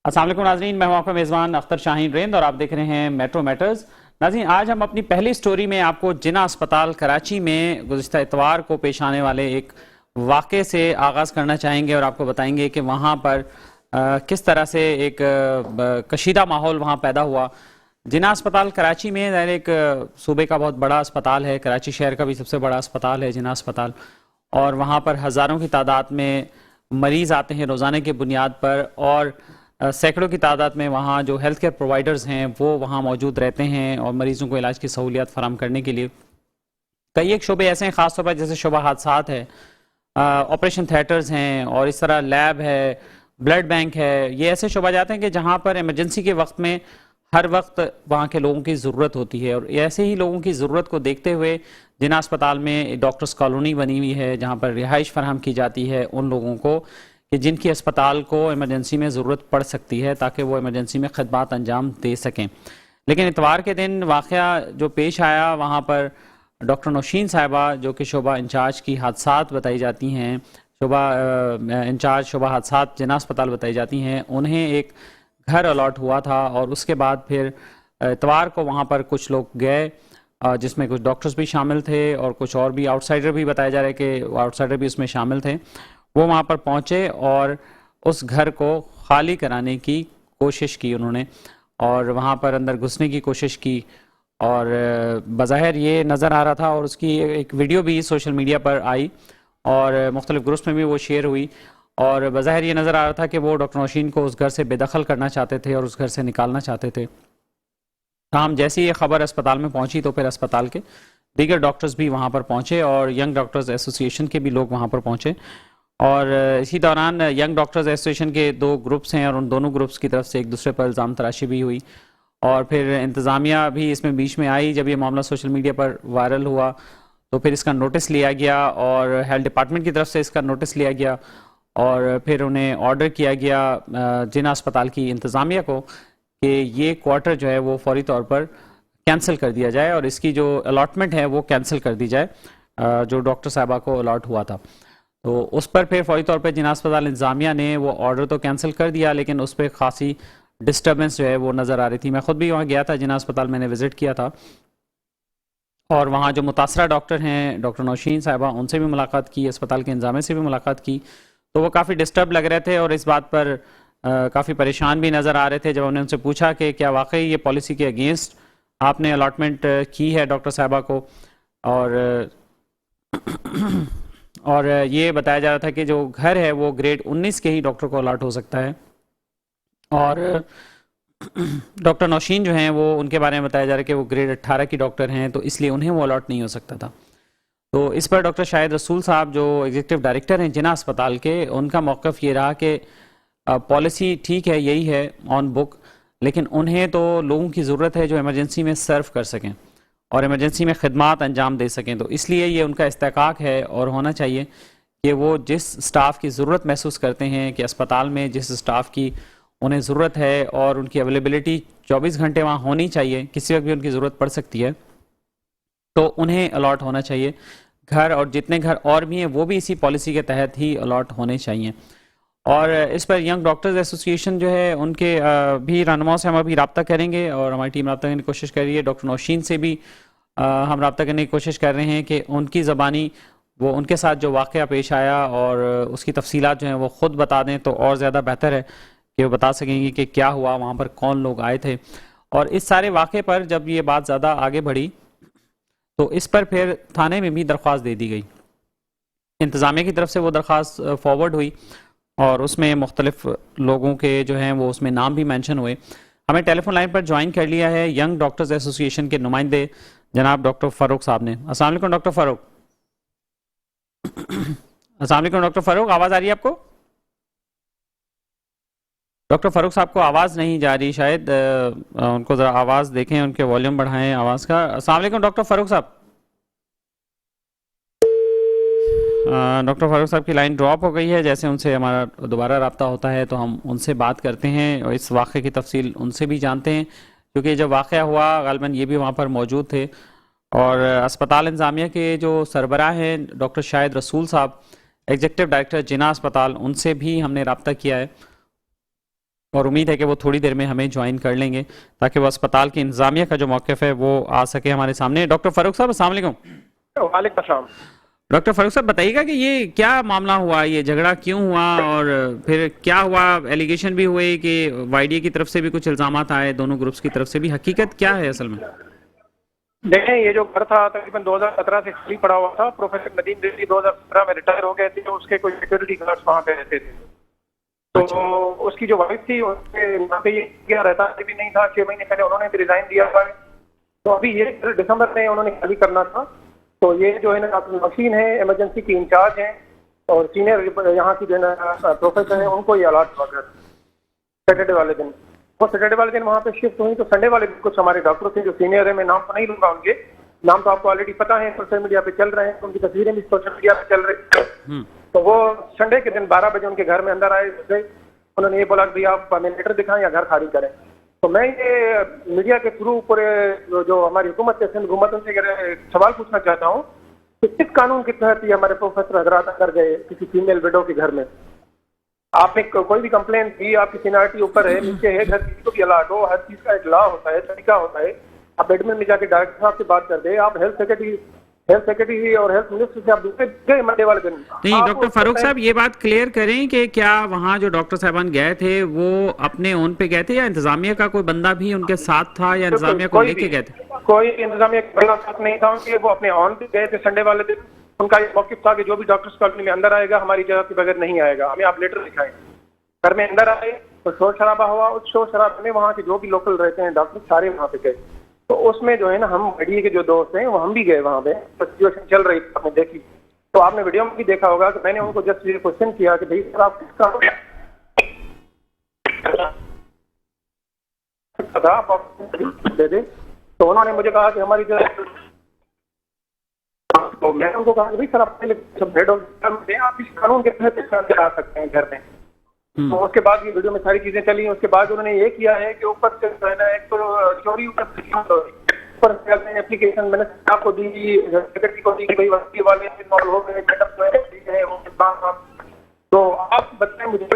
अस्सलाम वालेकुम नाज़रीन, मैं हूं आपका मेज़बान अख्तर शाहीन रेंद और आप देख रहे हैं मेट्रो मैटर्स। नाज़रीन, आज हम अपनी पहली स्टोरी में आपको जिन्ना अस्पताल कराची में गुज़िश्ता इतवार को पेश आने वाले एक वाक़े से आगाज़ करना चाहेंगे और आपको बताएंगे कि वहाँ पर किस तरह से एक कशीदा माहौल वहाँ पैदा हुआ। जिन्ना अस्पताल कराची में एक सूबे का बहुत बड़ा अस्पताल है, कराची शहर का भी सबसे बड़ा अस्पताल है जिन्ना अस्पताल, और वहाँ पर हज़ारों की तादाद में मरीज़ आते हैं रोज़ाना की बुनियाद पर, और सैकड़ों की तादाद में वहाँ जो हेल्थ केयर प्रोवाइडर्स हैं वो वहाँ मौजूद रहते हैं और मरीज़ों को इलाज की सहूलियत फराम करने के लिए कई एक शोबे ऐसे हैं, ख़ास तौर पर जैसे शोबा हादसात है, ऑपरेशन थिएटर्स हैं, और इस तरह लैब है, ब्लड बैंक है। ये ऐसे शोबा जाते हैं कि जहाँ पर इमरजेंसी के वक्त में हर वक्त वहाँ के लोगों की ज़रूरत होती है, और ऐसे ही लोगों की ज़रूरत को देखते हुए जिन्ना अस्पताल में डॉक्टर्स कॉलोनी बनी हुई है जहाँ पर रिहाइश फराहम की जाती है उन लोगों को कि जिनकी अस्पताल को इमरजेंसी में ज़रूरत पड़ सकती है, ताकि वो इमरजेंसी में खदमात अंजाम दे सकें। लेकिन इतवार के दिन वाक़या जो पेश आया, वहाँ पर डॉक्टर नौशीन साहिबा जो कि शोबा इंचार्ज की हादसात बताई जाती हैं, शोबा इंचार्ज शोबा हादसात जिन्ना अस्पताल बताई जाती हैं, उन्हें एक घर अलॉट हुआ था और उसके बाद फिर इतवार को वहाँ पर कुछ लोग गए, जिसमें कुछ डॉक्टर्स भी शामिल थे और कुछ और भी आउटसाइडर भी बताया जा रहा है कि आउटसाइडर भी उसमें शामिल थे। वो वहाँ पर पहुँचे और उस घर को खाली कराने की कोशिश की उन्होंने, और वहाँ पर अंदर घुसने की कोशिश की, और बज़ाहिर ये नज़र आ रहा था, और उसकी एक वीडियो भी सोशल मीडिया पर आई और मुख्तलिफ ग्रुप्स में भी वो शेयर हुई, और बज़ाहिर ये नज़र आ रहा था कि वो डॉक्टर नौशीन को उस घर से बेदखल करना चाहते थे और उस घर से निकालना चाहते थे। हम जैसे ही ये खबर अस्पताल में पहुंची तो फिर अस्पताल के दीगर डॉक्टर्स भी वहाँ पर पहुँचे और यंग डॉक्टर्स एसोसिएशन के भी लोग वहाँ पर पहुँचे, और इसी दौरान यंग डॉक्टर्स एसोसिएशन के दो ग्रुप्स हैं और उन दोनों ग्रुप्स की तरफ से एक दूसरे पर इल्ज़ाम तराशी भी हुई, और फिर इंतज़ामिया भी इसमें बीच में आई। जब ये मामला सोशल मीडिया पर वायरल हुआ तो फिर इसका नोटिस लिया गया और हेल्थ डिपार्टमेंट की तरफ से इसका नोटिस लिया गया, और फिर उन्हें ऑर्डर किया गया जिन्ना अस्पताल की इंतज़ामिया को कि ये क्वार्टर जो है वो फौरी तौर पर कैंसिल कर दिया जाए और इसकी जो अलॉटमेंट है वो कैंसिल कर दी जाए, जो डॉक्टर साहबा को अलॉट हुआ था। तो उस पर फिर फौरी तौर पर जिन्ना अस्पताल इंतज़ामिया ने वो ऑर्डर तो कैंसिल कर दिया, लेकिन उस पर खासी डिस्टर्बेंस जो है वो नज़र आ रही थी। मैं ख़ुद भी वहाँ गया था, जिन्ना अस्पताल मैंने विज़िट किया था, और वहाँ जो मुतासरा डॉक्टर हैं डॉक्टर नौशीन साहिबा, उनसे भी मुलाकात की, अस्पताल के इंतज़ामिया से भी मुलाकात की, तो वो काफ़ी डिस्टर्ब लग रहे थे और इस बात पर काफ़ी परेशान भी नज़र आ रहे थे। जब हमने उनसे पूछा कि क्या वाकई ये पॉलिसी के अगेंस्ट आपने अलॉटमेंट की है डॉक्टर साहिबा को, और ये बताया जा रहा था कि जो घर है वो ग्रेड 19 के ही डॉक्टर को अलॉट हो सकता है, और डॉक्टर नौशीन जो हैं वो उनके बारे में बताया जा रहा है कि वो ग्रेड 18 की डॉक्टर हैं, तो इसलिए उन्हें वो अलॉट नहीं हो सकता था। तो इस पर डॉक्टर शाहिद रसूल साहब जो एग्जीक्यूटिव डायरेक्टर हैं जिन्ना अस्पताल के, उनका मौक़िफ़ ये रहा कि पॉलिसी ठीक है, यही है ऑन बुक, लेकिन उन्हें तो लोगों की ज़रूरत है जो इमरजेंसी में सर्व कर सकें और इमरजेंसी में खदमात अंजाम दे सकें। तो इसलिए ये उनका इस्तेकाक है और होना चाहिए कि वो जिस स्टाफ की ज़रूरत महसूस करते हैं कि अस्पताल में जिस स्टाफ की उन्हें ज़रूरत है और उनकी अवेलेबिलिटी 24 घंटे वहाँ होनी चाहिए, किसी वक्त भी उनकी ज़रूरत पड़ सकती है, तो उन्हें अलॉट होना चाहिए घर, और जितने घर और भी हैं वो भी इसी पॉलिसी के तहत ही अलॉट होने चाहिए। और इस पर यंग डॉक्टर्स एसोसिएशन जो है उनके भी रहनुमाओं से हम अभी रब्ता करेंगे और हमारी टीम रब्ता करने की कोशिश कर रही है। डॉक्टर नौशीन से भी हम रब्ता करने की कोशिश कर रहे हैं कि उनकी ज़बानी वो उनके साथ जो वाक़या पेश आया और उसकी तफसीलात जो हैं वो ख़ुद बता दें तो और ज़्यादा बेहतर है कि वो बता सकेंगे कि क्या हुआ, वहाँ पर कौन लोग आए थे। और इस सारे वाक़े पर जब ये बात ज़्यादा आगे बढ़ी तो इस पर फिर थाने में भी दरख्वास्त दे दी गई, इंतज़ामिया की तरफ से वो दरख्वास्त फॉरवर्ड हुई और उसमें मुख्तलिफ लोगों के जो हैं वो उसमें नाम भी मेंशन हुए। हमें टेलीफोन लाइन पर ज्वाइन कर लिया है यंग डॉक्टर्स एसोसिएशन के नुमाइंदे जनाब डॉक्टर फ़ारूक साहब ने। अस्सलाम वालेकुम डॉक्टर फ़ारूक। अस्सलाम वालेकुम डॉक्टर फ़ारूक, आवाज़ आ रही है आपको? डॉक्टर फ़ारूक साहब को आवाज़ नहीं जा रही, शायद उनको ज़रा आवाज़ देखें, उनके वॉल्यूम बढ़ाएं आवाज़ का। अस्सलाम वालेकुम डॉक्टर फ़ारूक साहब। डॉक्टर फ़ारूक साहब की लाइन ड्रॉप हो गई है, जैसे उनसे हमारा दोबारा रब्ता होता है तो हम उनसे बात करते हैं और इस वाक़े की तफसील उनसे भी जानते हैं, क्योंकि जब वाक़या हुआ ग़ालिबन ये भी वहाँ पर मौजूद थे। और अस्पताल इंतज़ामिया के जो सरबराह हैं डॉक्टर शाहिद रसूल साहब, एग्जीक्यूटिव डायरेक्टर जिन्ना अस्पताल, उनसे भी हमने रब्ता किया है और उम्मीद है कि वो थोड़ी देर में हमें ज्वाइन कर लेंगे ताकि वो अस्पताल की इंतजामिया का जो मौक़िफ़ है वो आ सके हमारे सामने। डॉक्टर फ़ारूक साहब, अस्सलाम वालेकुम। वालेकुम अस्सलाम। डॉक्टर फ़ारूक साहब, बताइएगा कि ये क्या मामला हुआ, ये झगड़ा क्यों हुआ और फिर क्या हुआ? एलिगेशन भी हुए कि वाईडीए की तरफ से भी कुछ इल्ज़ामात आए, दोनों ग्रुप्स की तरफ से भी। हकीकत क्या है असल में? देखें, ये जो घर था तकरीबन 2017 से खाली पड़ा हुआ था। प्रोफेसर नदीम रेड्डी 2017 में रिटायर हो गए थे, तो उसके कोई सिक्योरिटी गार्ड्स वहाँ पे रहते थे। तो अच्छा। उसकी जो वाइफ थी उसके यहाँ पे ये क्या रहता भी नहीं था। 6 महीने पहले उन्होंने भी रिजाइन दिया हुआ है। तो अभी ये दिसंबर में उन्होंने खाली करना था। तो ये जो है ना डॉक्टर मशीन है, इमरजेंसी की इंचार्ज हैं और सीनियर यहाँ की जो है ना प्रोफेसर हैं, उनको ये अलॉट हुआ गया सैटरडे वाले दिन। वो सैटरडे वाले दिन वहाँ पे शिफ्ट हुई। तो संडे वाले दिन कुछ हमारे डॉक्टर थे जो सीनियर है, मैं नाम तो नहीं लूंगा उनके, नाम तो आपको ऑलरेडी पता है, सोशल मीडिया पे चल रहे हैं, उनकी तस्वीरें भी सोशल मीडिया पे चल रही है। तो वो संडे के दिन 12 बजे उनके घर में अंदर आए थे। उन्होंने ये बोला कि आप हमें लेटर दिखाएं या घर खाली करें। तो मैं ये मीडिया के थ्रू पूरे जो हमारी हुकूमत है, सिंध हुकूमत, उनसे सवाल पूछना चाहता हूँ कि किस कानून के तहत ये हमारे प्रोफेसर हजरात अंदर गए किसी फीमेल विडो के घर में? आपने कोई भी कंप्लेन दी, आपकी सीनियरिटी ऊपर है नीचे है, घर किसी को भी अलाट हो, हर चीज का एक लॉ होता है, तरीका होता है। आप एडमिन में जाके डायरेक्टर साहब से बात कर दे, आप हेल्थ सेक्रेटरी और हेल्थ मिनिस्टर से आप दूसरे गए मंडे वाले दिन। नहीं डॉक्टर फारूक साहब, ये बात क्लियर करें कि क्या वहाँ जो डॉक्टर साहबान गए थे वो अपने ओन पे गए थे या इंतजामिया का कोई बंदा भी उनके साथ था या इंतजामिया को लेके गए थे? कोई इंतजामिया का बंदा साथ नहीं था उनके, वो अपने ऑन पे गए थे संडे वाले दिन। उनका ये मौक़िफ़ था कि जो भी डॉक्टर्स कॉलोनी में अंदर आएगा हमारी जगह के बगैर नहीं आएगा, हमें आप लेटर दिखाएं। घर में अंदर आए तो शोर शराबा हुआ। उस शोर शराबे में वहाँ के जो भी लोकल रहते हैं डॉक्टर सारे वहाँ पे गए। तो उसमें जो है ना हम मीडिया के जो दोस्त हैं वो हम भी गए वहाँ पे। तो सिचुएशन चल रही थी, आपने देखी। तो आपने वीडियो में भी देखा होगा कि मैंने उनको जस्ट ये क्वेश्चन किया कि भाई सर आप किस कानून दे दे। तो उन्होंने मुझे कहा कि हमारी जो, तो मैंने उनको कहा कि भाई सर आप आप इस कानून के तहत आ सकते हैं घर में। तो उसके बाद ये वीडियो में सारी चीजें चली। उसके बाद उन्होंने ये किया है कि ऊपर से जो है ना एक तो चोरी ऊपर एप्लीकेशन मैंने आपको दी, सेक्रेटरी को दी कि भाई वकील वाले इन्वॉल्व हो गए, तो आप बताएं मुझे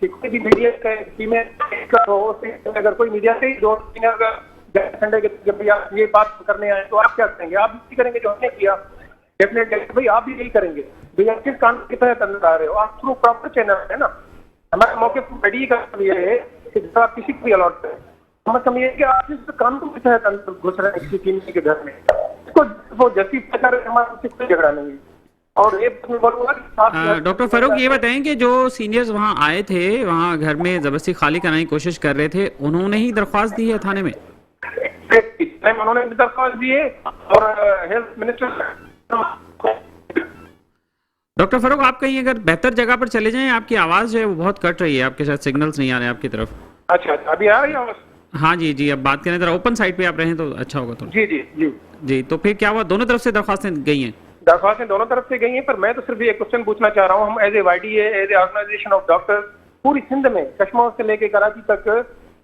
कि कोई भी मीडिया का फीमेल हो, अगर कोई मीडिया से ही दो संडे के जब भी आप ये बात करने आए तो आप क्या करेंगे? आप भी करेंगे जो हमने किया, डेफिनेटली भाई आप भी यही करेंगे। भैया किस कानून के तहत अंदर आ रहे हो आप? थ्रू प्रॉपर चैनल है ना। हमारा मौके मीडिया का ये है कि जब आप किसी को भी अलॉट करें, मतलब ये है कि आप जिस कानून के तहत अंदर घुस रहे हैं किसी फीमेल के घर में, इसको वो जस्टिफाई कर रहे हैं, हमारा उससे कोई झगड़ा नहीं है। और ये मैं बोलूंगा कि डॉक्टर फारूक, ये बताएं कि जो सीनियर्स वहाँ आए थे, वहाँ घर में जबरदस्ती खाली कराने की कोशिश कर रहे थे, उन्होंने ही दरख्वास्त दी है थाने में? उन्होंने भी दरख्वास्त दी है और हेल्थ मिनिस्टर। डॉक्टर फारूक, आप कहीं अगर बेहतर जगह पर चले जाएं, आपकी आवाज जो है वो बहुत कट रही है, आपके साथ सिग्नल्स नहीं आ रहे हैं आपकी तरफ। अच्छा, अभी आ रही है आवाज? हाँ जी जी, अब बात करें, जरा ओपन साइड पे आप रहें तो अच्छा होगा। तो जी जी जी जी, तो फिर क्या हुआ? दोनों तरफ से दरख्वास्तें गई हैं? दरख्वास्तें दोनों तरफ से गई हैं, पर मैं तो सिर्फ ये क्वेश्चन पूछना चाह रहा हूँ, हम as a YDA, as a organisation of doctors, पूरी सिंध में कश्मीर से लेके कराची तक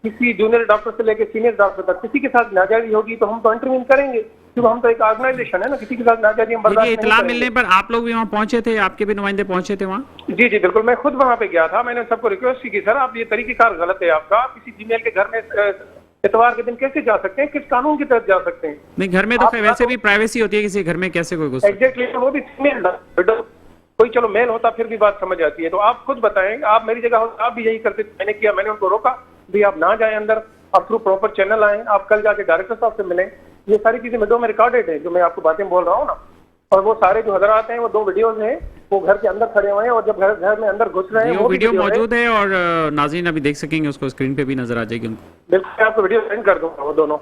किसी जूनियर डॉक्टर से लेके सीनियर डॉक्टर तक किसी के साथ नाजायजी होगी तो हम तो इंटरव्यू करेंगे, क्योंकि हम तो एक ऑर्गेनाइजेशन है ना। किसी के साथ नाजायजी हम बर्दाश्त नहीं इतला करेंगे। मिलने पर आप लोग भी वहाँ पहुंचे थे, आपके भी नुमाइंदे पहुंचे थे वहाँ? जी जी बिल्कुल, मैं खुद वहाँ पे गया था। मैंने सबको रिक्वेस्ट की कि सर आप ये तरीकेकार गलत है आपका, आप किसी फीमेल के घर में इतवार के दिन कैसे जा सकते हैं, किस कानून के तहत जा सकते हैं? नहीं, घर में तो वैसे भी प्राइवेसी होती है, किसी घर में कैसे कोई घुस? एग्जैक्टली, वो भी फीमेल कोई चलो मेल होता फिर भी बात समझ आती है। तो आप खुद बताएं, आप मेरी जगह हो आप भी यही करते। मैंने किया, मैंने उनको रोका भी आप ना जाए अंदर, आप थ्रू प्रॉपर चैनल आए, आप कल जाके डायरेक्टर साहब से मिलें। ये सारी चीजें वीडियो में रिकॉर्डेड है जो मैं आपको बातें बोल रहा हूँ ना। और वो सारे जो हजरात हैं वो 2 वीडियोज हैं, वो घर के अंदर खड़े हुए हैं और जब घर में अंदर घुस रहे हैं वो वीडियो मौजूद है और नाज़रीन अभी देख सकेंगे उसको, स्क्रीन पे भी नजर आ जाएगी उनको। बिल्कुल, मैं आपको वीडियो सेंड कर दूंगा वो दोनों।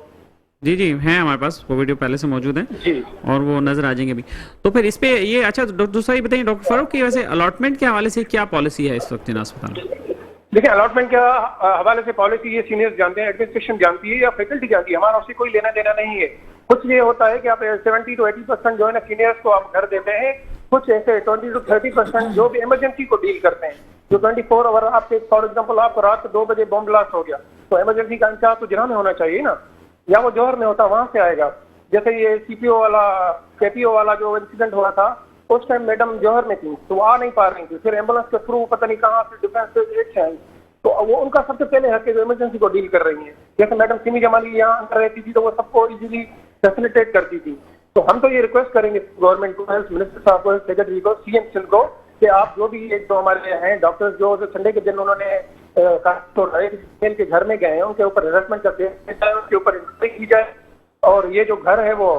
जी जी, हैं हमारे पास, वो वीडियो पहले से मौजूद है जी और वो नजर आ जाएंगे अभी। तो फिर इस पे ये अच्छा दूसरा ये बताइए डॉक्टर फारूक की वैसे अलॉटमेंट के हवाले से क्या पॉलिसी है इस वक्त अस्पताल में? देखिए, अलॉटमेंट के हवाले से पॉलिसी ये सीनियर्स जानते हैं, एडमिनिस्ट्रेशन जानती है या फैकल्टी जानती है, हमारा उससे कोई लेना देना नहीं है। कुछ ये होता है कि आप 70 to 80% जो है ना सीनियर्स को आप घर देते हैं, कुछ ऐसे 20 to 30% जो भी इमरजेंसी को डील करते हैं, जो 24 आवर आपके, फॉर एग्जाम्पल आपको रात 2 बजे बॉम्ब ब्लास्ट हो गया तो इमरजेंसी का इंचार्ज तो जिला में होना चाहिए ना, या वो जौहर में होता वहां से आएगा। जैसे ये सीपीओ वाला, केपीओ वाला जो इंसिडेंट हुआ था, उस टाइम मैडम जौहर में थी तो आ नहीं पा रही थी, फिर एम्बुलेंस के थ्रू पता नहीं कहाँ से डिफेंस से आई, तो वो उनका सबसे पहले हक है जो इमरजेंसी को डील कर रही है। जैसे मैडम सिमी जमाली यहाँ अंदर रहती थी तो वो सबको इजीली फैसिलिटेट करती थी। तो हम तो ये रिक्वेस्ट करेंगे गवर्नमेंट को, हेल्थ मिनिस्टर साहब को, सेक्रेटरी को, सीएम सिंह को, कि आप जो भी एक दो हमारे हैं डॉक्टर्स जो संडे के दिन उन्होंने फीमेल के घर में गए हैं उनके ऊपर हरासमेंट करते हैं, उनके ऊपर इंक्वायरी की जाए और ये जो घर है वो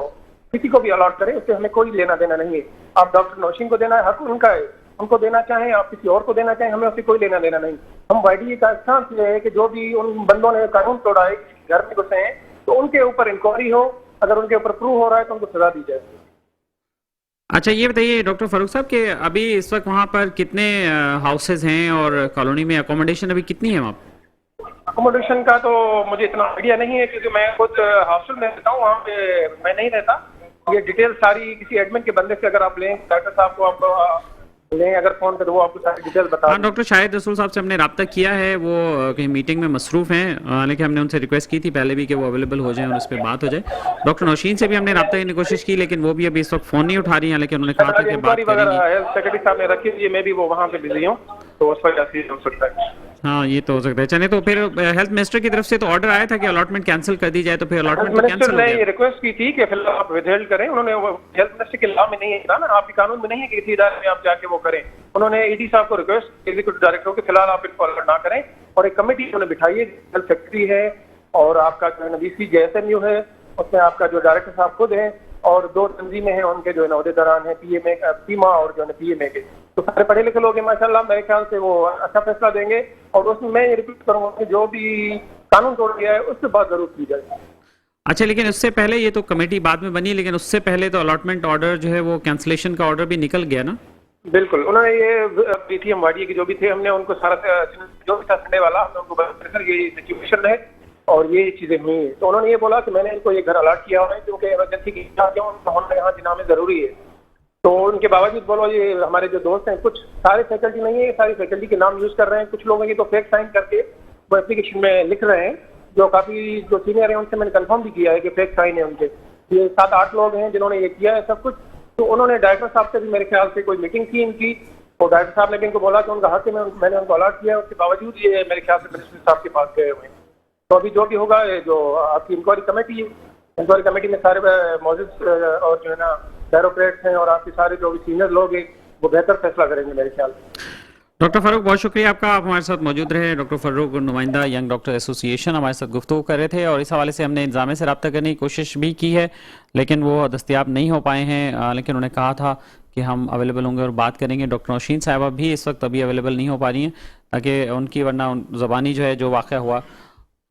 किसी को भी अलॉट करें, उससे हमें कोई लेना देना नहीं है। आप डॉक्टर नौशीन को देना है, हक उनका है, उनको देना चाहें, आप किसी और को देना चाहें, हमें उससे कोई लेना देना नहीं। हम वाईडी का स्टांस ये है कि जो भी उन बंदों ने कानून तोड़ा है, किसी घर में घुसे हैं, तो उनके ऊपर इंक्वायरी हो, अगर उनके ऊपर प्रूव हो रहा है तो उनको सजा दी जाए। अच्छा, ये बताइए डॉक्टर फारूक साहब कि अभी इस वक्त वहाँ पर कितने हाउसेज हैं और कॉलोनी में अकोमोडेशन अभी कितनी है वहाँ? अकोमोडेशन का तो मुझे इतना आइडिया नहीं है क्योंकि मैं खुद हॉस्टल में रहता हूँ, वहाँ पे मैं नहीं रहता। ये डिटेल सारी किसी एडमिन के बंदे से अगर आप लें, डॉक्टर साहब को आप लें अगर फोन पे, तो वो आपको सारी डिटेल बता। हाँ, डॉक्टर शाहिद रसूल साहब से हमने रब्ता किया है, वो कहीं मीटिंग में मसरूफ़ हैं, हालांकि हमने उनसे रिक्वेस्ट की थी पहले भी कि वो अवेलेबल हो जाएं और उस पर बात हो जाए। डॉक्टर नौशीन से भी हमने रब्ता करने की कोशिश की लेकिन वो भी अभी इस वक्त फ़ोन नहीं उठा रही हैं, हालांकि उन्होंने कहा था कि बात करेंगी। हेल्थ सेक्रेटरी साहब ने रखी हुई है, मैं भी वो वहाँ पे बिजी हूँ, तो उस वजह से हो सकता है। हाँ, ये तो हो सकता है। चलिए, तो फिर हेल्थ मिनिस्टर की तरफ से तो ऑर्डर आया था कि अलॉटमेंट कैंसिल कर दी जाए, तो फिर अलॉटमेंट तो कैंसिल हो गया। ये रिक्वेस्ट की थी कि फिलहाल आप विदहेल्ड करें, उन्होंने हेल्थ मिनिस्टर के लॉ में नहीं है ना, आपके कानून में नहीं है कि किसी इदारे में आप जाके वो करें। उन्होंने ईडी साहब को रिक्वेस्ट, एग्जीक्यूटिव डायरेक्टर को, फिलहाल आप इनको अलर्ट ना करें और एक कमेटी उन्होंने बिठाई है, हेल्थ सेक्रेटरी है और आपका जो है बीसी जेएसएमयू है, उसमें आपका जो डायरेक्टर साहब खुद हैं और दो तंजीमें हैं उनके जो है अहदेदारान है, पीएमए पीमा और जो है पीएमए के, तो सारे पढ़े लिखे लोग हैं माशाल्लाह, मेरे ख्याल से वो अच्छा फैसला देंगे और उसमें मैं ये रिपीट करूंगा कि जो भी कानून तोड़ गया है उससे बात जरूर की जाए। अच्छा, लेकिन उससे पहले ये तो कमेटी बाद में बनी, लेकिन उससे पहले तो अलॉटमेंट ऑर्डर जो है वो कैंसिलेशन का ऑर्डर भी निकल गया ना? बिल्कुल, उन्होंने ये पीटीएम वाड़ी के जो भी थे, हमने उनको सारा जो भी था संडे वाला, हमने उनको बताकर ये सिचुएशन है और ये चीजें हुई, तो उन्होंने ये बोला कि मैंने इनको ये घर अलॉट किया हुआ है क्योंकि इमरजेंसी की उनका होना यहाँ जिना में जरूरी है। तो उनके बावजूद बोलो, ये हमारे जो दोस्त हैं, कुछ सारे फैकल्टी नहीं है, सारी फैकल्टी के नाम यूज कर रहे हैं, कुछ लोगों की तो फेक साइन करके वो एप्लीकेशन में लिख रहे हैं, जो काफी जो सीनियर है उनसे मैंने कंफर्म भी किया है कि फेक साइन है उनके। ये 7-8 लोग हैं जिन्होंने ये किया है सब कुछ। तो उन्होंने डायरेक्टर साहब से भी मेरे ख्याल से कोई मीटिंग की इनकी, और डायरेक्टर साहब ने इनको बोला कि उनका हक है, मैंने उनको अलर्ट किया, उसके बावजूद ये मेरे ख्याल से मिनिस्टर साहब के पास गए हुए हैं। तो अभी जो भी होगा, जो आपकी इंक्वायरी कमेटी है, इंक्वायरी कमेटी में सारे मौजूद और जो है ना ब्यूरोक्रेट्स हैं और आपके सारे जो भी सीनियर लोग हैं वो बेहतर फैसला करेंगे मेरे ख्याल से। डॉक्टर फारूक, बहुत शुक्रिया आपका, आप हमारे साथ मौजूद रहे। डॉक्टर फारूक, नुमाइंदा यंग डॉक्टर एसोसिएशन, हमारे साथ गुफ्तगू कर रहे थे और इस हवाले से हमने इंतजामिया से रब्ता करने की कोशिश भी की है लेकिन वो दस्तयाब नहीं हो पाए हैं, लेकिन उन्होंने कहा था कि हम अवेलेबल होंगे और बात करेंगे। डॉक्टर नौशीन साहिबा भी इस वक्त अभी अवेलेबल नहीं हो पा रही हैं ताकि उनकी वरना ज़बानी जो है जो वाक़या हुआ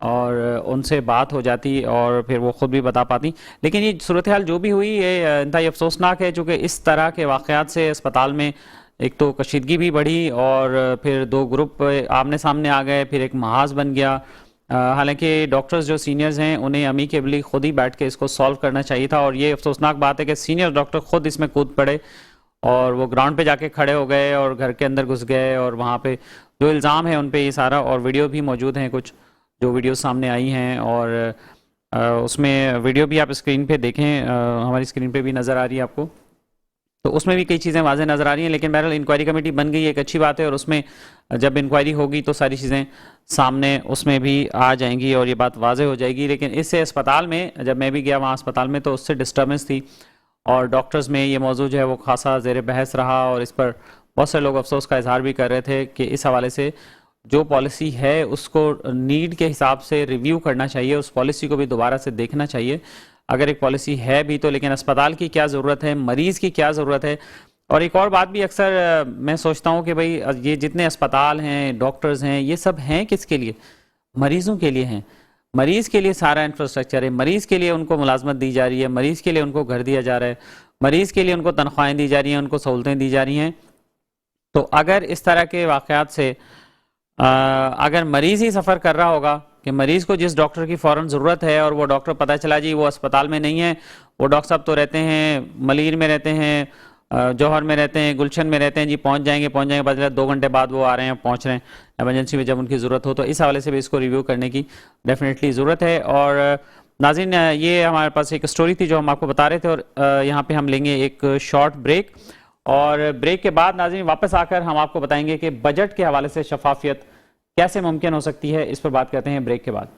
और उनसे बात हो जाती और फिर वो ख़ुद भी बता पाती। लेकिन ये सूरत हाल जो भी हुई ये इंतहाई अफसोसनाक है, चूँकि इस तरह के वाक़यात से अस्पताल में एक तो कशीदगी भी बढ़ी और फिर दो ग्रुप आमने सामने आ गए, फिर एक महाज बन गया। हालांकि डॉक्टर्स जो सीनियर्स हैं उन्हें अमीकेबली खुद ही बैठ के इसको सॉल्व करना चाहिए था और ये अफसोसनाक बात है कि सीनियर डॉक्टर खुद इसमें कूद पड़े और वो ग्राउंड पे जाके खड़े हो गए और घर के अंदर घुस गए और वहाँ पे जो इल्ज़ाम है उन पे ये सारा, और वीडियो भी मौजूद हैं, कुछ जो वीडियो सामने आई हैं और उसमें वीडियो भी आप स्क्रीन पे देखें, हमारी स्क्रीन पे भी नज़र आ रही है आपको, तो उसमें भी कई चीज़ें वाज़ेह नज़र आ रही हैं। लेकिन बहरहाल इंक्वायरी कमेटी बन गई, एक अच्छी बात है और उसमें जब इंक्वायरी होगी तो सारी चीज़ें सामने उसमें भी आ जाएंगी और ये बात वाज़ेह हो जाएगी। लेकिन इससे अस्पताल में, जब मैं भी गया वहाँ अस्पताल में, तो उससे डिस्टर्बेंस थी और डॉक्टर्स में ये मौजू जो है वो खासा ज़ेर बहस रहा और इस पर बहुत से लोग अफसोस का इजहार भी कर रहे थे कि इस हवाले से जो पॉलिसी है उसको नीड के हिसाब से रिव्यू करना चाहिए, उस पॉलिसी को भी दोबारा से देखना चाहिए। अगर एक पॉलिसी है भी तो, लेकिन अस्पताल की क्या ज़रूरत है, मरीज़ की क्या ज़रूरत है। और एक और बात भी अक्सर मैं सोचता हूँ कि भाई ये जितने अस्पताल हैं, डॉक्टर्स हैं, ये सब हैं किसके लिए? मरीज़ों के लिए हैं। मरीज़ के लिए सारा इंफ्रास्ट्रक्चर है, मरीज़ के लिए उनको मुलाजमत दी जा रही है, मरीज़ के लिए उनको घर दिया जा रहा है, मरीज़ के लिए उनको तनख्वाहें दी जा रही हैं, उनको सहूलतें दी जा रही हैं। तो अगर इस तरह के वाक़यात से अगर मरीज़ ही सफ़र कर रहा होगा कि मरीज़ को जिस डॉक्टर की फ़ौरन ज़रूरत है और वो डॉक्टर पता चला जी वो अस्पताल में नहीं है, वो डॉक्टर साहब तो रहते हैं मलीर में, रहते हैं जौहर में, रहते हैं गुलशन में, रहते हैं जी, पहुंच जाएंगे बदले 2 घंटे बाद वो आ रहे हैं, पहुंच रहे हैं एमरजेंसी में जब उनकी ज़रूरत हो। तो इस हवाले से भी इसको रिव्यू करने की डेफिनेटली ज़रूरत है। और नाज़रीन, ये हमारे पास एक स्टोरी थी जो हम आपको बता रहे थे और यहाँ पर हम लेंगे एक शॉर्ट ब्रेक और ब्रेक के बाद नाज़रीन वापस आकर हम आपको बताएंगे कि बजट के हवाले से शफाफियत कैसे मुमकिन हो सकती है, इस पर बात करते हैं ब्रेक के बाद।